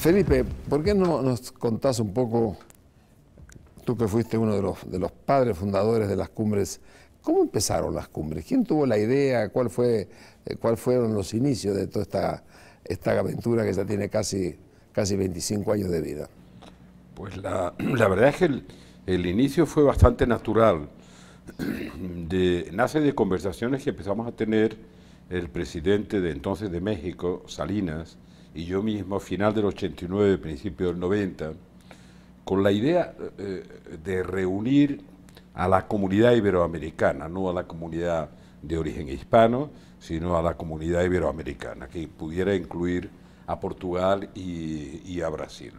Felipe, ¿por qué no nos contás un poco, tú que fuiste uno de los padres fundadores de las cumbres, cómo empezaron las cumbres? ¿Quién tuvo la idea? ¿Cuál fueron los inicios de toda esta aventura que ya tiene casi 25 años de vida? Pues la verdad es que el inicio fue bastante natural. Nace de conversaciones que empezamos a tener el presidente de entonces de México, Salinas, y yo mismo, final del 89, principio del 90, con la idea de reunir a la comunidad iberoamericana, no a la comunidad de origen hispano, sino a la comunidad iberoamericana, que pudiera incluir a Portugal y a Brasil.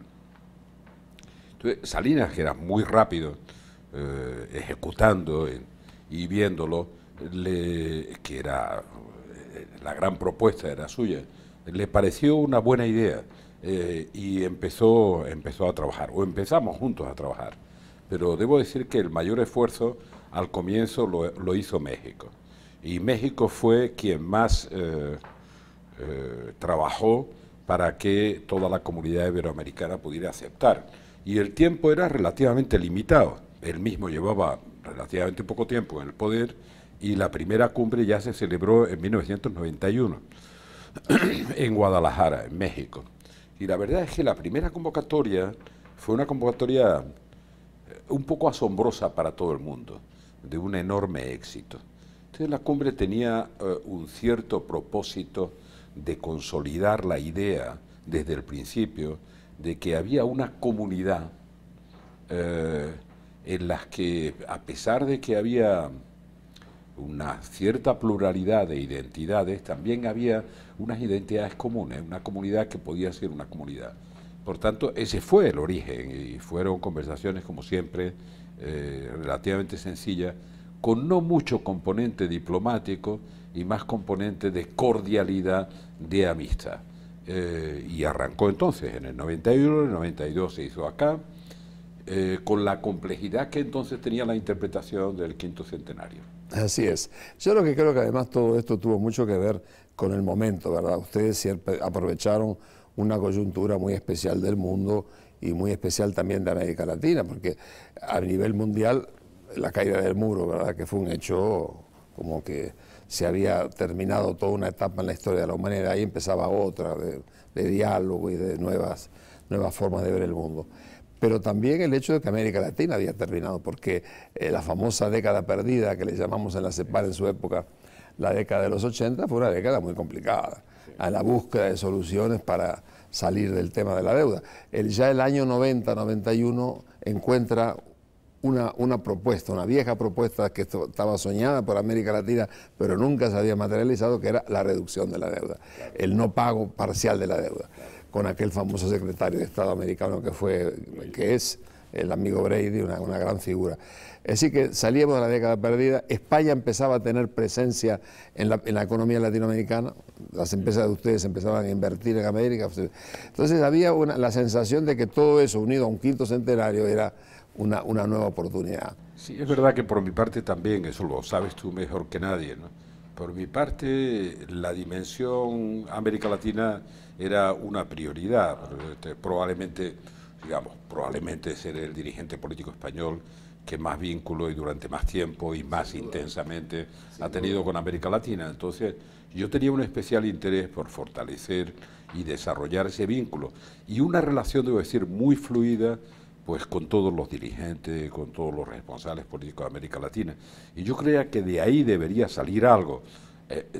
Entonces, Salinas, que era muy rápido ejecutando y viéndolo, que era la gran propuesta era suya, le pareció una buena idea y empezó a trabajar, o empezamos juntos a trabajar. Pero debo decir que el mayor esfuerzo al comienzo lo hizo México. Y México fue quien más trabajó para que toda la comunidad iberoamericana pudiera aceptar. Y el tiempo era relativamente limitado. Él mismo llevaba relativamente poco tiempo en el poder y la primera cumbre ya se celebró en 1991 en Guadalajara, en México. Y la verdad es que la primera convocatoria fue una convocatoria un poco asombrosa para todo el mundo, de un enorme éxito. Entonces la cumbre tenía un cierto propósito de consolidar la idea desde el principio de que había una comunidad en la que, a pesar de que había una cierta pluralidad de identidades, también había unas identidades comunes, una comunidad que podía ser una comunidad. Por tanto, ese fue el origen y fueron conversaciones, como siempre, relativamente sencillas, con no mucho componente diplomático y más componente de cordialidad, de amistad. Y arrancó entonces, en el 91, en el 92 se hizo acá, con la complejidad que entonces tenía la interpretación del quinto centenario. Así es. Yo lo que creo que además todo esto tuvo mucho que ver con el momento, ¿verdad? Ustedes siempre aprovecharon una coyuntura muy especial del mundo y muy especial también de América Latina, porque a nivel mundial la caída del muro, ¿verdad? Que fue un hecho como que se había terminado toda una etapa en la historia de la humanidad y empezaba otra de diálogo y de nuevas formas de ver el mundo. Pero también el hecho de que América Latina había terminado, porque la famosa década perdida que le llamamos en la CEPAL en su época, la década de los 80, fue una década muy complicada, a la búsqueda de soluciones para salir del tema de la deuda. Ya el año 90, 91 encuentra una propuesta, una vieja propuesta que estaba soñada por América Latina, pero nunca se había materializado, que era la reducción de la deuda, el no pago parcial de la deuda, con aquel famoso secretario de Estado americano que es el amigo Brady, una gran figura. Es decir, que salíamos de la década perdida, España empezaba a tener presencia en la economía latinoamericana, las empresas de ustedes empezaban a invertir en América, entonces había la sensación de que todo eso unido a un quinto centenario era una nueva oportunidad. Sí, es verdad que por mi parte también, eso lo sabes tú mejor que nadie, ¿no? Por mi parte, la dimensión América Latina era una prioridad. Probablemente ser el dirigente político español que más vínculo y durante más tiempo y más intensamente ha tenido con América Latina. Entonces, yo tenía un especial interés por fortalecer y desarrollar ese vínculo. Y una relación, debo decir, muy fluida, pues con todos los dirigentes, con todos los responsables políticos de América Latina. Y yo creía que de ahí debería salir algo.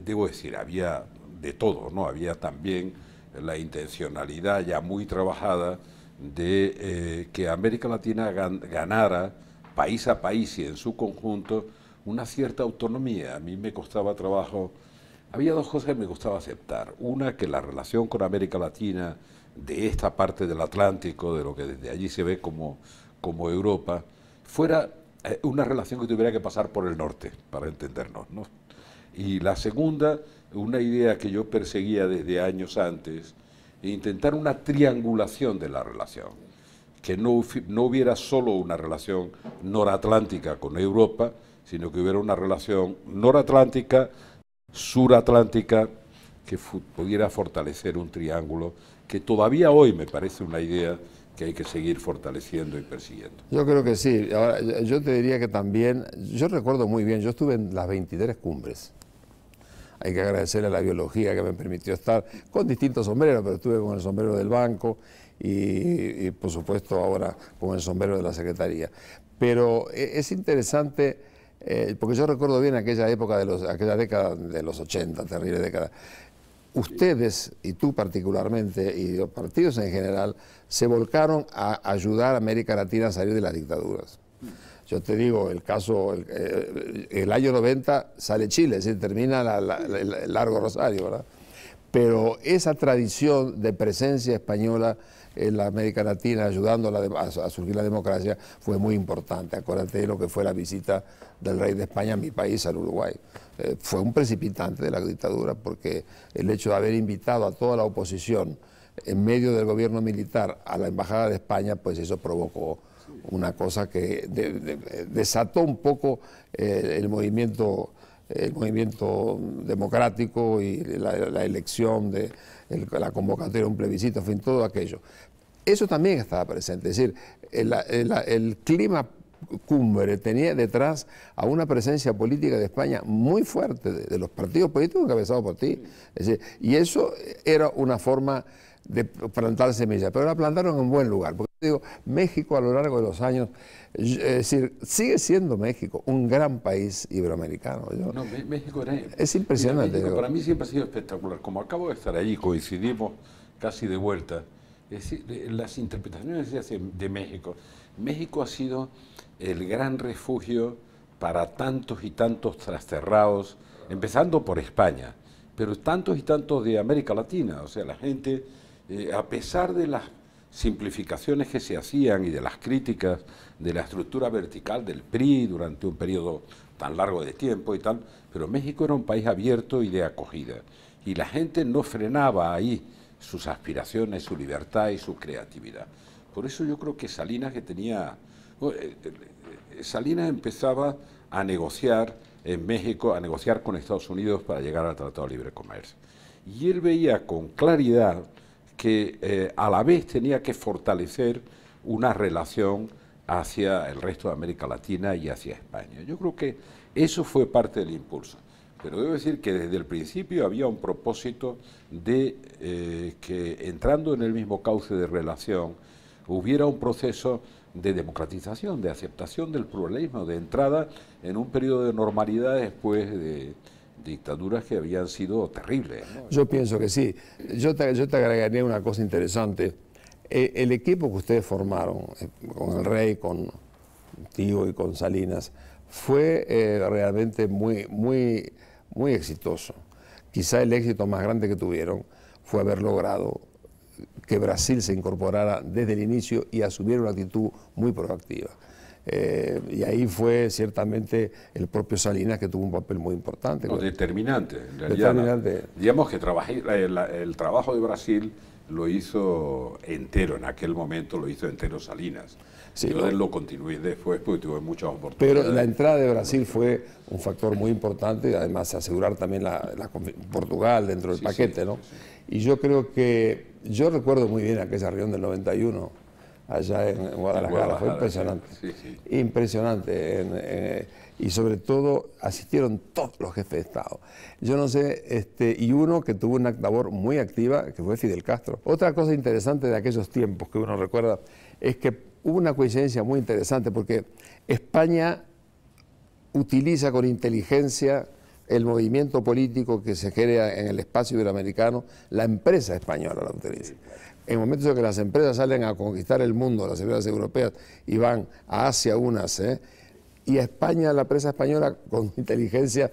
Debo decir, había de todo, ¿no? Había también la intencionalidad ya muy trabajada de que América Latina ganara país a país y en su conjunto una cierta autonomía. A mí me costaba trabajo, había dos cosas que me costaba aceptar. Una, que la relación con América Latina de esta parte del Atlántico, de lo que desde allí se ve como Europa, fuera una relación que tuviera que pasar por el norte, para entendernos, ¿no? Y la segunda, una idea que yo perseguía desde años antes, intentar una triangulación de la relación, que no hubiera solo una relación noratlántica con Europa, sino que hubiera una relación noratlántica, suratlántica que pudiera fortalecer un triángulo que todavía hoy me parece una idea que hay que seguir fortaleciendo y persiguiendo. Yo creo que sí. Ahora, yo te diría que también, yo recuerdo muy bien, yo estuve en las 23 cumbres. Hay que agradecerle a la biología que me permitió estar con distintos sombreros, pero estuve con el sombrero del banco y por supuesto ahora con el sombrero de la Secretaría. Pero es interesante, porque yo recuerdo bien aquella época, aquella década de los 80, terrible década. Ustedes, y tú particularmente, y los partidos en general, se volcaron a ayudar a América Latina a salir de las dictaduras. Yo te digo, el caso, el año 90 sale Chile, es decir, termina el largo Rosario, ¿verdad? Pero esa tradición de presencia española en la América Latina, ayudando a surgir la democracia, fue muy importante. Acuérdate de lo que fue la visita del rey de España a mi país, al Uruguay. Fue un precipitante de la dictadura, porque el hecho de haber invitado a toda la oposición en medio del gobierno militar a la Embajada de España, pues eso provocó una cosa que desató un poco el movimiento democrático y la elección de la convocatoria de un plebiscito, en fin, todo aquello. Eso también estaba presente, es decir, el clima cumbre tenía detrás a una presencia política de España muy fuerte, de los partidos políticos encabezados por ti. Es decir, y eso era una forma de plantar semillas, pero la plantaron en un buen lugar. Porque digo, México a lo largo de los años, es decir, sigue siendo México un gran país iberoamericano. No, México es impresionante. México para mí siempre ha sido espectacular. Como acabo de estar allí, coincidimos casi de vuelta. Es decir, las interpretaciones de México. México ha sido el gran refugio para tantos y tantos trasterrados, empezando por España, pero tantos y tantos de América Latina. O sea, la gente, a pesar de las simplificaciones que se hacían y de las críticas de la estructura vertical del PRI durante un periodo tan largo de tiempo y tal, pero México era un país abierto y de acogida. Y la gente no frenaba ahí sus aspiraciones, su libertad y su creatividad. Por eso yo creo que Salinas, que tenía... Salinas empezaba a negociar en México, a negociar con Estados Unidos para llegar al Tratado de Libre Comercio. Y él veía con claridad que a la vez tenía que fortalecer una relación hacia el resto de América Latina y hacia España. Yo creo que eso fue parte del impulso. Pero debo decir que desde el principio había un propósito de que entrando en el mismo cauce de relación hubiera un proceso de democratización, de aceptación del pluralismo, de entrada en un periodo de normalidad después de dictaduras que habían sido terribles, ¿no? Yo pienso que sí. Yo te agregaría una cosa interesante. El equipo que ustedes formaron, con el Rey, con Tío y con Salinas, fue realmente muy exitoso. Quizá el éxito más grande que tuvieron fue haber logrado que Brasil se incorporara desde el inicio y asumiera una actitud muy proactiva. Y ahí fue ciertamente el propio Salinas que tuvo un papel muy importante. No, determinante, en realidad. Determinante. Digamos que el trabajo de Brasil lo hizo entero, en aquel momento lo hizo entero Salinas. Sí, yo lo continué después porque tuve muchas oportunidades. Pero la entrada de Brasil fue un factor muy importante, además asegurar también Portugal dentro del paquete, ¿no? Y yo creo que, yo recuerdo muy bien aquella reunión del 91, allá en Guadalajara, fue impresionante, impresionante, y sobre todo asistieron todos los jefes de Estado. Yo no sé, y uno que tuvo una labor muy activa, que fue Fidel Castro. Otra cosa interesante de aquellos tiempos que uno recuerda, es que hubo una coincidencia muy interesante, porque España utiliza con inteligencia el movimiento político que se crea en el espacio iberoamericano, la empresa española la utiliza. En momentos en que las empresas salen a conquistar el mundo, las empresas europeas, y van a Asia unas, y a España, la empresa española con inteligencia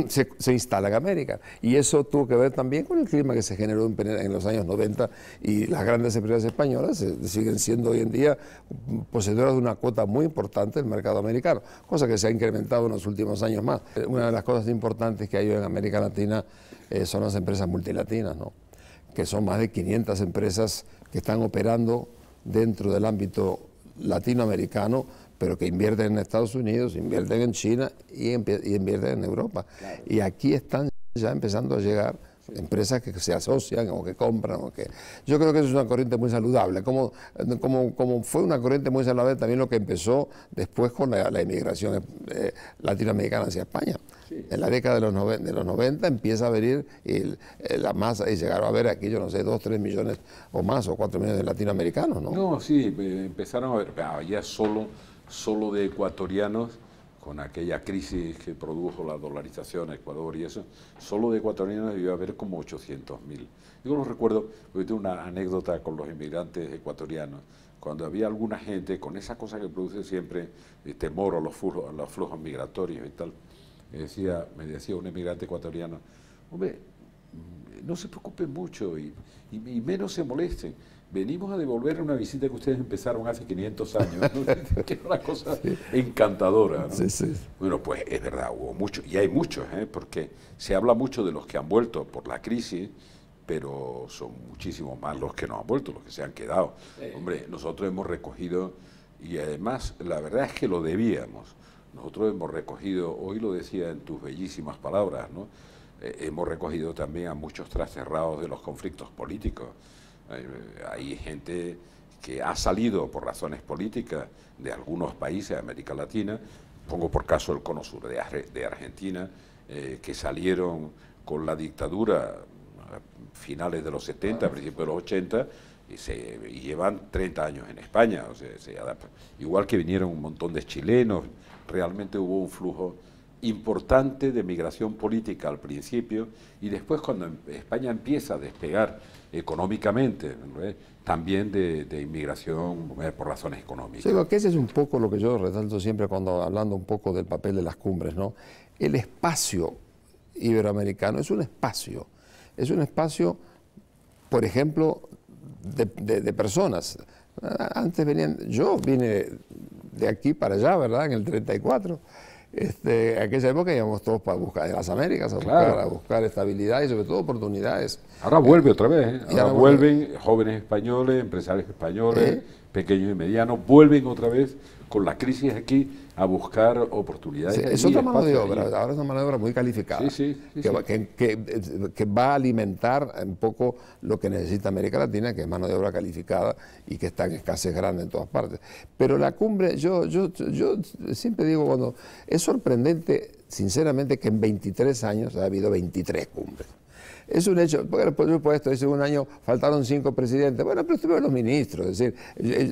se instala en América. Y eso tuvo que ver también con el clima que se generó en los años 90, y las grandes empresas españolas siguen siendo hoy en día poseedoras de una cuota muy importante del mercado americano, cosa que se ha incrementado en los últimos años más. Una de las cosas importantes que hay hoy en América Latina son las empresas multilatinas, ¿no? Que son más de 500 empresas que están operando dentro del ámbito latinoamericano, pero que invierten en Estados Unidos, invierten en China y invierten en Europa. Claro. Y aquí están ya empezando a llegar empresas que se asocian o que compran. Yo creo que eso es una corriente muy saludable, como fue una corriente muy saludable también lo que empezó después con la inmigración latinoamericana hacia España. Sí. En la década de los 90 empieza a venir la masa, y llegaron a ver aquí, yo no sé, 2, 3 millones o más, o 4 millones de latinoamericanos, ¿no? No, sí, empezaron a ver, ya solo de ecuatorianos, con aquella crisis que produjo la dolarización a Ecuador y eso, solo de ecuatorianos iba a haber como 800.000. Yo lo recuerdo, porque tengo una anécdota con los inmigrantes ecuatorianos, cuando había alguna gente con esa cosa que produce siempre temor a los flujos migratorios y tal, me decía un inmigrante ecuatoriano, hombre, no se preocupen mucho y menos se molesten. Venimos a devolver una visita que ustedes empezaron hace 500 años, ¿no? Que era una cosa encantadora, ¿no? Sí, sí. Bueno, pues es verdad, hubo muchos, y hay muchos, porque se habla mucho de los que han vuelto por la crisis, pero son muchísimos más los que no han vuelto, los que se han quedado. Hombre, nosotros hemos recogido, y además la verdad es que lo debíamos, nosotros hemos recogido, hoy lo decía en tus bellísimas palabras, ¿no? Hemos recogido también a muchos trasterrados de los conflictos políticos. Hay gente que ha salido por razones políticas de algunos países de América Latina, pongo por caso el Cono Sur de Argentina, que salieron con la dictadura a finales de los 70, principios de los 80, y llevan 30 años en España, o sea, se adaptan. Igual que vinieron un montón de chilenos, realmente hubo un flujo importante de migración política al principio, y después cuando España empieza a despegar económicamente, ¿no? También de inmigración por razones económicas. Sí, que ese es un poco lo que yo resalto siempre cuando hablando un poco del papel de las cumbres, ¿no? El espacio iberoamericano es un espacio, por ejemplo, de personas. Antes yo vine de aquí para allá, ¿verdad? En el 34. En aquella época íbamos todos para buscar en las Américas, a buscar estabilidad y sobre todo oportunidades. Ahora vuelve otra vez, ahora vuelven jóvenes españoles, empresarios españoles, pequeños y medianos, vuelven otra vez con la crisis aquí a buscar oportunidades. Sí, es otra mano de obra, ahora es una mano de obra muy calificada, que va a alimentar un poco lo que necesita América Latina, que es mano de obra calificada y que está en escasez grande en todas partes. Pero la cumbre, yo siempre digo, es sorprendente, sinceramente, que en 23 años ha habido 23 cumbres. Es un hecho, porque por supuesto, dice un año faltaron 5 presidentes, bueno, pero estuvieron los ministros, es decir...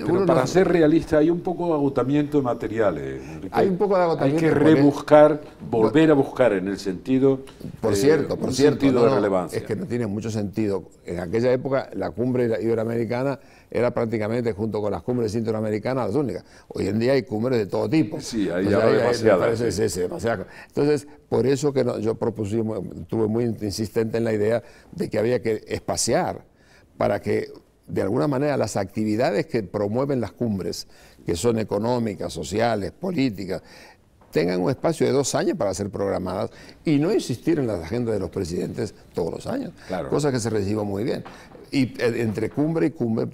Pero para ser realista hay un poco de agotamiento de materiales. Hay un poco de agotamiento. Hay que rebuscar, volver a buscar en el sentido... Por cierto, sentido de relevancia. Es que no tiene mucho sentido. En aquella época la cumbre iberoamericana era prácticamente, junto con las cumbres interamericanas, las únicas. Hoy en día hay cumbres de todo tipo. Sí, hay demasiadas. Demasiadas. Entonces, por eso que yo estuve muy insistente en la idea de que había que espaciar para que, de alguna manera, las actividades que promueven las cumbres, que son económicas, sociales, políticas, tengan un espacio de 2 años para ser programadas y no insistir en las agendas de los presidentes todos los años, cosa que se recibió muy bien. Y entre cumbre y cumbre,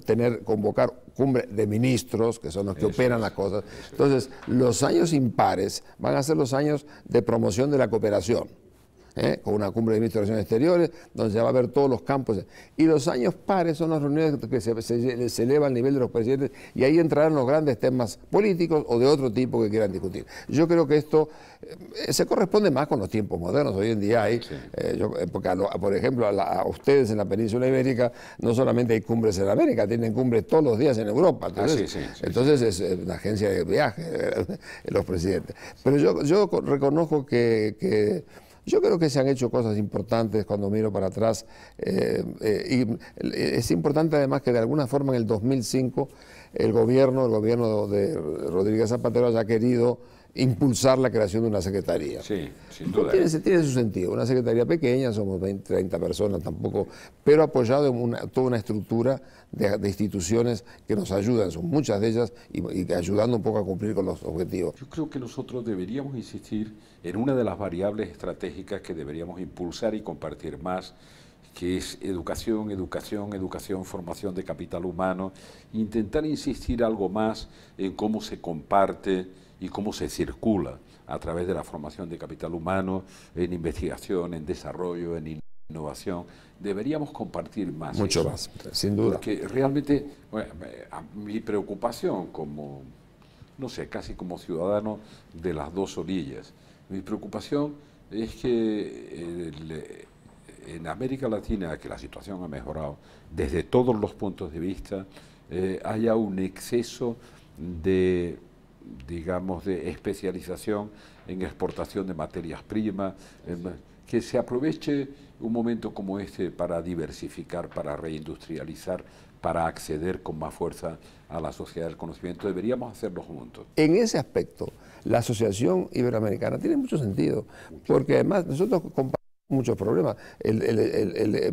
convocar cumbre de ministros, que son los que operan las cosas. Entonces, los años impares van a ser los años de promoción de la cooperación, con una cumbre de ministros de Relaciones Exteriores, donde se va a ver todos los campos. Y los años pares son las reuniones que se eleva al nivel de los presidentes, y ahí entrarán los grandes temas políticos o de otro tipo que quieran discutir. Yo creo que esto se corresponde más con los tiempos modernos. Hoy en día hay, por ejemplo, a ustedes en la península ibérica, no solamente hay cumbres en América, tienen cumbres todos los días en Europa. Entonces es una agencia de viaje, los presidentes. Pero yo reconozco que yo creo que se han hecho cosas importantes cuando miro para atrás, y es importante además que de alguna forma en el 2005 el gobierno de Rodríguez Zapatero haya querido impulsar la creación de una secretaría. Sí, sin duda. Tiene su sentido, una secretaría pequeña, somos 20, 30 personas tampoco, pero apoyado en toda una estructura de instituciones que nos ayudan, son muchas de ellas, y ayudando un poco a cumplir con los objetivos. Yo creo que nosotros deberíamos insistir en una de las variables estratégicas que deberíamos impulsar y compartir más, que es educación, formación de capital humano, intentar insistir algo más en cómo se comparte y cómo se circula a través de la formación de capital humano, en investigación, en desarrollo, en innovación, deberíamos compartir más. Mucho eso, más, sin duda. Porque realmente, bueno, mi preocupación como, no sé, casi como ciudadano de las dos orillas, mi preocupación es que en América Latina, que la situación ha mejorado desde todos los puntos de vista, haya un exceso de, digamos, de especialización en exportación de materias primas, que se aproveche un momento como este para diversificar, para reindustrializar, para acceder con más fuerza a la sociedad del conocimiento. Deberíamos hacerlo juntos. En ese aspecto, la Asociación Iberoamericana tiene mucho sentido, porque además nosotros compartimos muchos problemas.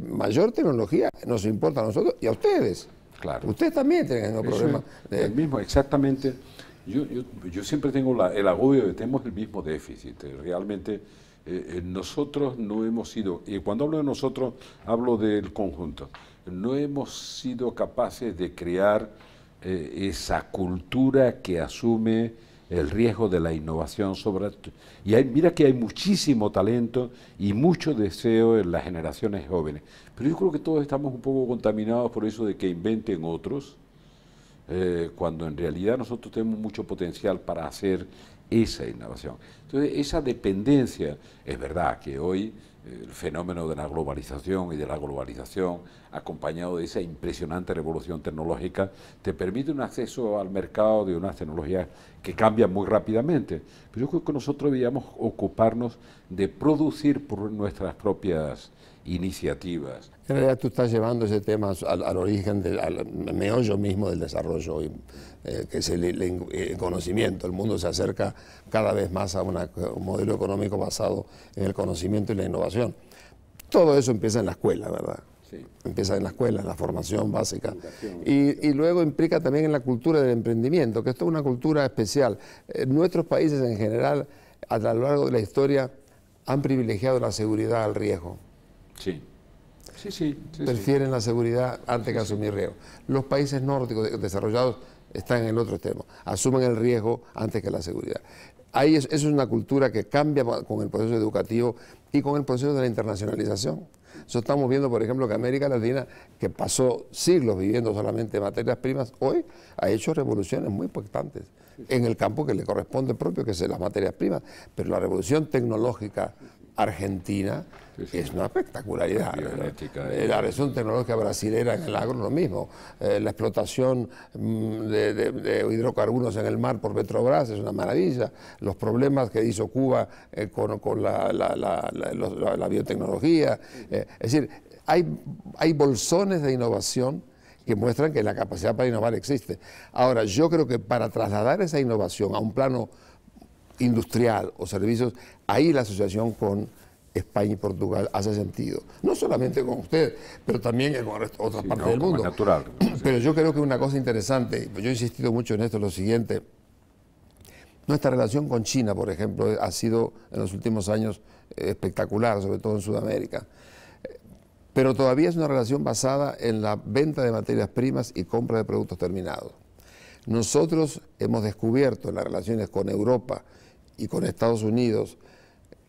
Mayor tecnología nos importa a nosotros y a ustedes. Claro. Ustedes también tienen el mismo problema. El mismo, exactamente. Yo siempre tengo el agobio de que tenemos el mismo déficit. Realmente nosotros no hemos sido, y cuando hablo de nosotros hablo del conjunto, no hemos sido capaces de crear esa cultura que asume el riesgo de la innovación mira que hay muchísimo talento y mucho deseo en las generaciones jóvenes, pero yo creo que todos estamos un poco contaminados por eso de que inventen otros, cuando en realidad nosotros tenemos mucho potencial para hacer esa innovación. Entonces, esa dependencia, es verdad que hoy el fenómeno de la globalización y de la globalización, acompañado de esa impresionante revolución tecnológica, te permite un acceso al mercado de unas tecnologías que cambian muy rápidamente. Pero yo creo que nosotros deberíamos ocuparnos de producir por nuestras propias iniciativas. En realidad tú estás llevando ese tema al origen, al meollo mismo del desarrollo, que es el conocimiento. El mundo se acerca cada vez más a un modelo económico basado en el conocimiento y la innovación. Todo eso empieza en la escuela, ¿verdad? Sí. Empieza en la escuela, en la formación básica. Y luego implica también en la cultura del emprendimiento, que esto es una cultura especial. Nuestros países en general, a lo largo de la historia, han privilegiado la seguridad al riesgo. Sí. Prefieren la seguridad antes que asumir riesgo. Los países nórdicos desarrollados están en el otro extremo, asumen el riesgo antes que la seguridad. Eso es una cultura que cambia con el proceso educativo y con el proceso de la internacionalización. Eso estamos viendo, por ejemplo, que América Latina, que pasó siglos viviendo solamente materias primas, hoy ha hecho revoluciones muy importantes en el campo que le corresponde propio, que es las materias primas. Pero la revolución tecnológica argentina es una espectacularidad. La revolución tecnológica brasilera en el agro, lo mismo. La explotación de hidrocarburos en el mar por Petrobras es una maravilla. Los problemas que hizo Cuba con la biotecnología. Es decir, hay bolsones de innovación que muestran que la capacidad para innovar existe. Ahora, yo creo que para trasladar esa innovación a un plano industrial o servicios, ahí la asociación con España y Portugal hace sentido. No solamente con usted, pero también con otras partes del mundo. Natural. Pero yo creo que una cosa interesante, yo he insistido mucho en esto, es lo siguiente. Nuestra relación con China, por ejemplo, ha sido en los últimos años espectacular, sobre todo en Sudamérica. Pero todavía es una relación basada en la venta de materias primas y compra de productos terminados. Nosotros hemos descubierto en las relaciones con Europa y con Estados Unidos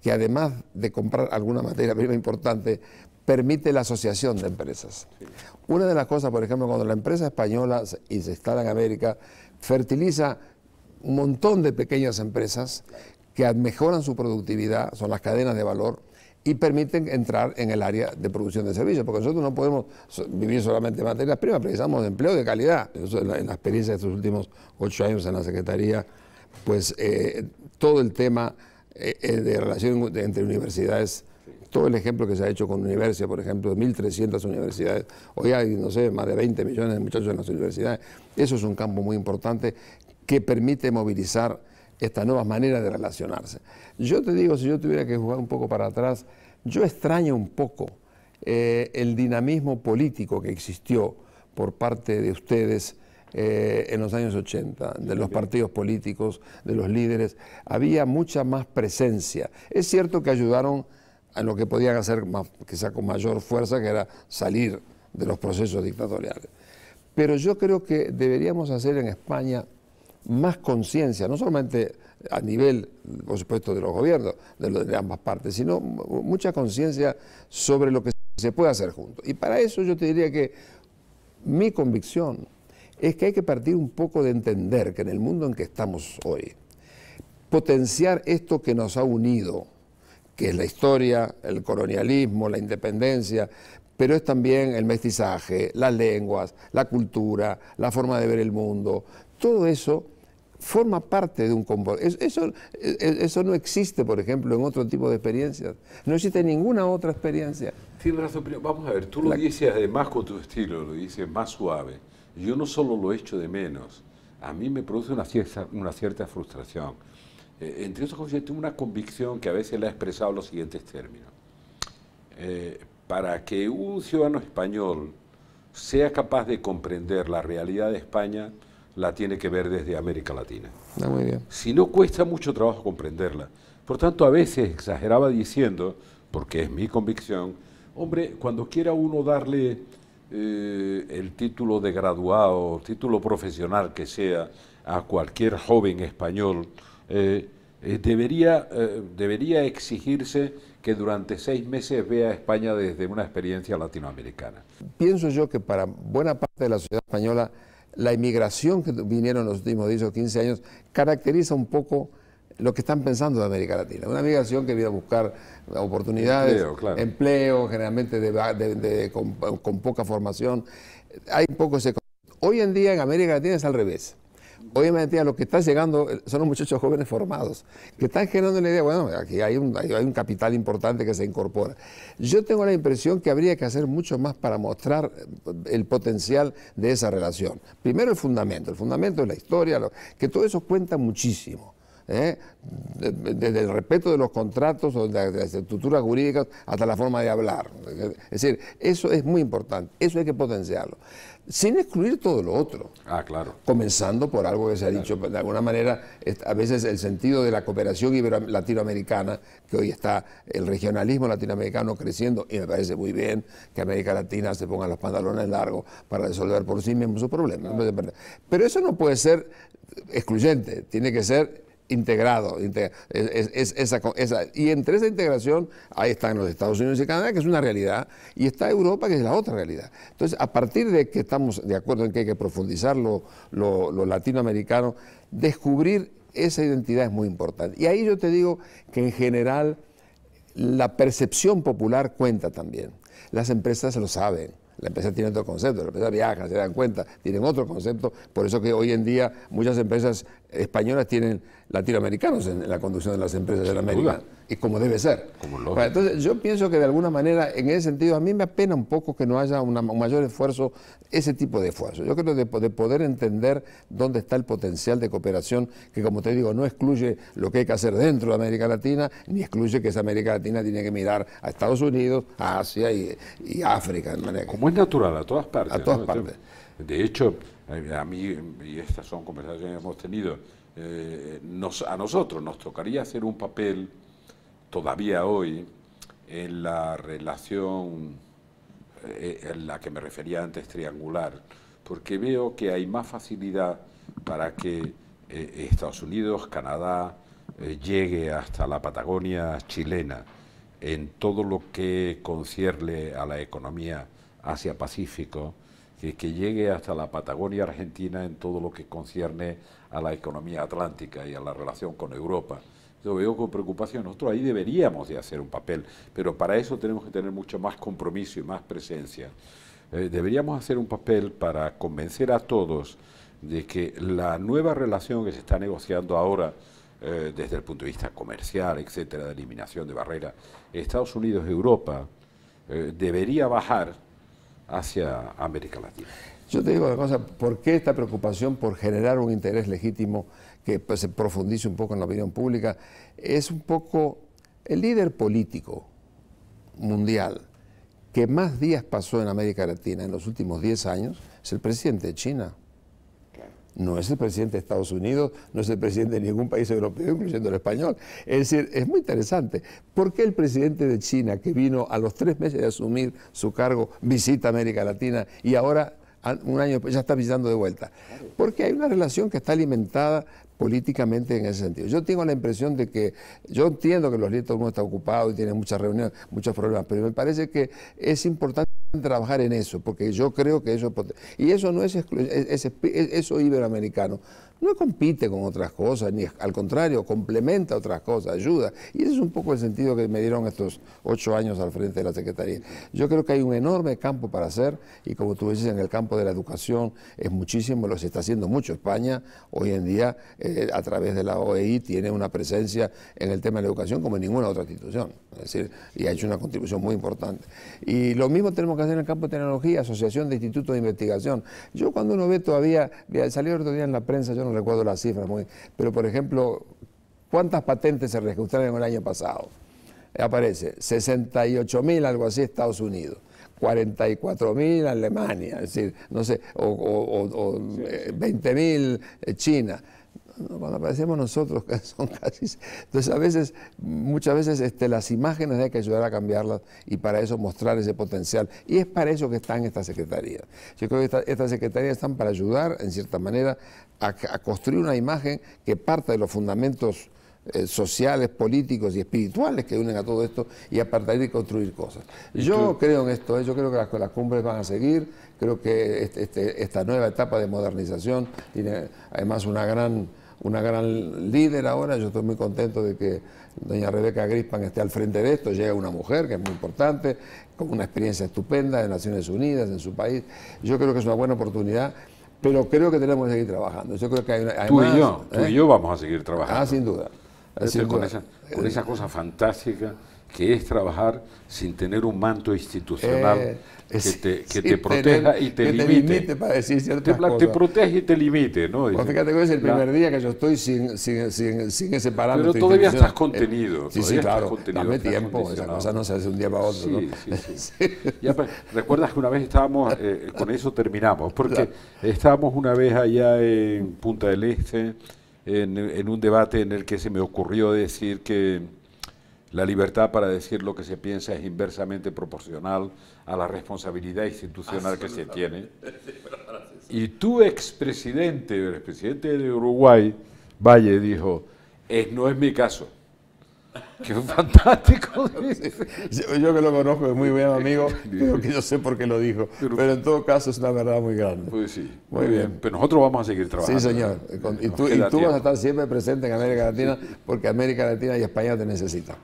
que además de comprar alguna materia prima importante, permite la asociación de empresas. Sí. Una de las cosas, por ejemplo, cuando la empresa española se instala en América, fertiliza un montón de pequeñas empresas que mejoran su productividad, son las cadenas de valor, y permiten entrar en el área de producción de servicios, porque nosotros no podemos vivir solamente de materias primas, precisamos de empleo de calidad. Eso, en la experiencia de estos últimos 8 años en la Secretaría, pues todo el tema de relación entre universidades, todo el ejemplo que se ha hecho con Universia, por ejemplo, de 1.300 universidades, hoy hay, no sé, más de 20 millones de muchachos en las universidades. Eso es un campo muy importante que permite movilizar estas nuevas maneras de relacionarse. Yo te digo, si yo tuviera que jugar un poco para atrás, yo extraño un poco el dinamismo político que existió por parte de ustedes en los años 80, de los partidos políticos, de los líderes. Había mucha más presencia. Es cierto que ayudaron a lo que podían hacer quizá con mayor fuerza, que era salir de los procesos dictatoriales. Pero yo creo que deberíamos hacer en España más conciencia, no solamente a nivel, por supuesto, de los gobiernos, de ambas partes, sino mucha conciencia sobre lo que se puede hacer juntos. Y para eso yo te diría que mi convicción es que hay que partir un poco de entender que en el mundo en que estamos hoy, potenciar esto que nos ha unido, que es la historia, el colonialismo, la independencia, pero es también el mestizaje, las lenguas, la cultura, la forma de ver el mundo. Todo eso forma parte de un comportamiento. Eso no existe, por ejemplo, en otro tipo de experiencias. No existe ninguna otra experiencia. Tienes razón, pero vamos a ver, tú lo dices además con tu estilo, lo dices más suave. Yo no solo lo echo de menos, a mí me produce una cierta frustración. Entre otras cosas, yo tengo una convicción que a veces la he expresado en los siguientes términos. Para que un ciudadano español sea capaz de comprender la realidad de España, la tiene que ver desde América Latina. Muy bien. Si no, cuesta mucho trabajo comprenderla. Por tanto, a veces exageraba diciendo, porque es mi convicción, hombre, cuando quiera uno darle el título de graduado, título profesional que sea, a cualquier joven español, debería exigirse que durante 6 meses vea a España desde una experiencia latinoamericana. Pienso yo que para buena parte de la sociedad española, la inmigración que vinieron en los últimos 10 o 15 años caracteriza un poco lo que están pensando de América Latina. Una migración que viene a buscar oportunidades, empleo generalmente con poca formación. Hay poco ese concepto. Hoy en día en América Latina es al revés. Hoy en día lo que está llegando son los muchachos jóvenes formados, que están generando la idea, bueno, aquí hay un capital importante que se incorpora. Yo tengo la impresión que habría que hacer mucho más para mostrar el potencial de esa relación. Primero el fundamento de la historia, que todo eso cuenta muchísimo. Desde el respeto de los contratos, o de las estructuras jurídicas, hasta la forma de hablar. Es decir, eso es muy importante, eso hay que potenciarlo, sin excluir todo lo otro. Claro. Comenzando por algo que se ha dicho, de alguna manera, a veces el sentido de la cooperación latinoamericana, que hoy está el regionalismo latinoamericano creciendo, y me parece muy bien que América Latina se ponga los pantalones largos para resolver por sí mismo sus problemas. Pero eso no puede ser excluyente, tiene que ser integrado. Y entre esa integración, ahí están los Estados Unidos y Canadá, que es una realidad, y está Europa, que es la otra realidad. Entonces, a partir de que estamos de acuerdo en que hay que profundizar lo latinoamericano, descubrir esa identidad es muy importante. Y ahí yo te digo que en general la percepción popular cuenta también. Las empresas lo saben. La empresa tiene otro concepto, la empresa viaja, se dan cuenta, tienen otro concepto, por eso que hoy en día muchas empresas españolas tienen latinoamericanos en la conducción de las empresas en América, y como debe ser. Entonces yo pienso que de alguna manera, en ese sentido, a mí me apena un poco que no haya un mayor esfuerzo, ese tipo de esfuerzo. Yo creo de poder entender dónde está el potencial de cooperación, que como te digo, no excluye lo que hay que hacer dentro de América Latina, ni excluye que esa América Latina tiene que mirar a Estados Unidos, a Asia y África. Como es natural, a todas partes. A todas partes. De hecho, a mí, y estas son conversaciones que hemos tenido, a nosotros nos tocaría hacer un papel todavía hoy en la relación en la que me refería antes, triangular, porque veo que hay más facilidad para que Estados Unidos, Canadá, llegue hasta la Patagonia chilena en todo lo que concierne a la economía Asia-Pacífico, que llegue hasta la Patagonia argentina en todo lo que concierne a la economía atlántica y a la relación con Europa. Yo veo con preocupación, nosotros ahí deberíamos de hacer un papel, pero para eso tenemos que tener mucho más compromiso y más presencia. Deberíamos hacer un papel para convencer a todos de que la nueva relación que se está negociando ahora, desde el punto de vista comercial, etcétera, de eliminación de barreras, Estados Unidos-Europa, debería bajar hacia América Latina. Yo te digo una cosa, ¿por qué esta preocupación por generar un interés legítimo que pues, se profundice un poco en la opinión pública? Es un poco el líder político mundial que más días pasó en América Latina en los últimos 10 años, es el presidente de China. No es el presidente de Estados Unidos, no es el presidente de ningún país europeo, incluyendo el español. Es decir, es muy interesante. ¿Por qué el presidente de China, que vino a los 3 meses de asumir su cargo, visita América Latina y ahora, un año después, ya está visitando de vuelta? Porque hay una relación que está alimentada políticamente en ese sentido. Yo tengo la impresión de que, yo entiendo que los líderes, todo el mundo está ocupado y tiene muchas reuniones, muchos problemas, pero me parece que es importante trabajar en eso, porque yo creo que eso es y eso no es, eso iberoamericano. No compite con otras cosas, ni al contrario, complementa otras cosas, ayuda. Y ese es un poco el sentido que me dieron estos 8 años al frente de la Secretaría. Yo creo que hay un enorme campo para hacer y como tú dices, en el campo de la educación es muchísimo, lo se está haciendo mucho. España hoy en día, a través de la OEI, tiene una presencia en el tema de la educación como en ninguna otra institución. Es decir, y ha hecho una contribución muy importante. Y lo mismo tenemos que hacer en el campo de tecnología, asociación de institutos de investigación. Yo cuando uno ve todavía, salió el otro día en la prensa, yo no recuerdo las cifras, pero por ejemplo, ¿cuántas patentes se registraron en el año pasado? Aparece 68.000, algo así, Estados Unidos. 44.000 Alemania, es decir, no sé, o 20.000 China. Cuando aparecemos nosotros, que son casi... Entonces, a veces, muchas veces las imágenes hay que ayudar a cambiarlas y para eso mostrar ese potencial. Y es para eso que están estas secretarías. Yo creo que estas secretarías están para ayudar, en cierta manera, a construir una imagen que parta de los fundamentos sociales, políticos y espirituales que unen a todo esto y a partir de construir cosas. Yo creo en esto, yo creo que las cumbres van a seguir, creo que esta nueva etapa de modernización tiene además una gran líder ahora. Yo estoy muy contento de que doña Rebeca Grispan esté al frente de esto. Llega una mujer que es muy importante, con una experiencia estupenda en Naciones Unidas, en su país. Yo creo que es una buena oportunidad, pero creo que tenemos que seguir trabajando. Yo creo que además, tú y yo vamos a seguir trabajando. Ah, sin duda. Con esa cosa fantástica que es trabajar sin tener un manto institucional que te proteja y te limite. Para decir ciertas cosas. Te protege y te limite, ¿no? Pues fíjate que es el primer día que yo estoy sin ese parámetro. Pero todavía estás contenido. Sí, claro, dame tiempo, esa cosa no se hace un día para otro. Sí, ¿no? Sí. Ya, recuerdas que una vez estábamos, con eso terminamos, porque estábamos una vez allá en Punta del Este, en un debate en el que se me ocurrió decir que la libertad para decir lo que se piensa es inversamente proporcional a la responsabilidad institucional que se tiene. Y tu expresidente, el expresidente de Uruguay, Valle, dijo, no es mi caso. ¡Qué fantástico! Yo que lo conozco, es muy buen amigo, creo que yo sé por qué lo dijo, pero en todo caso es una verdad muy grande. Pues sí, muy bien. Pero nosotros vamos a seguir trabajando. Sí, señor. Y tú vas a estar siempre presente en América Latina, porque América Latina y España te necesitan.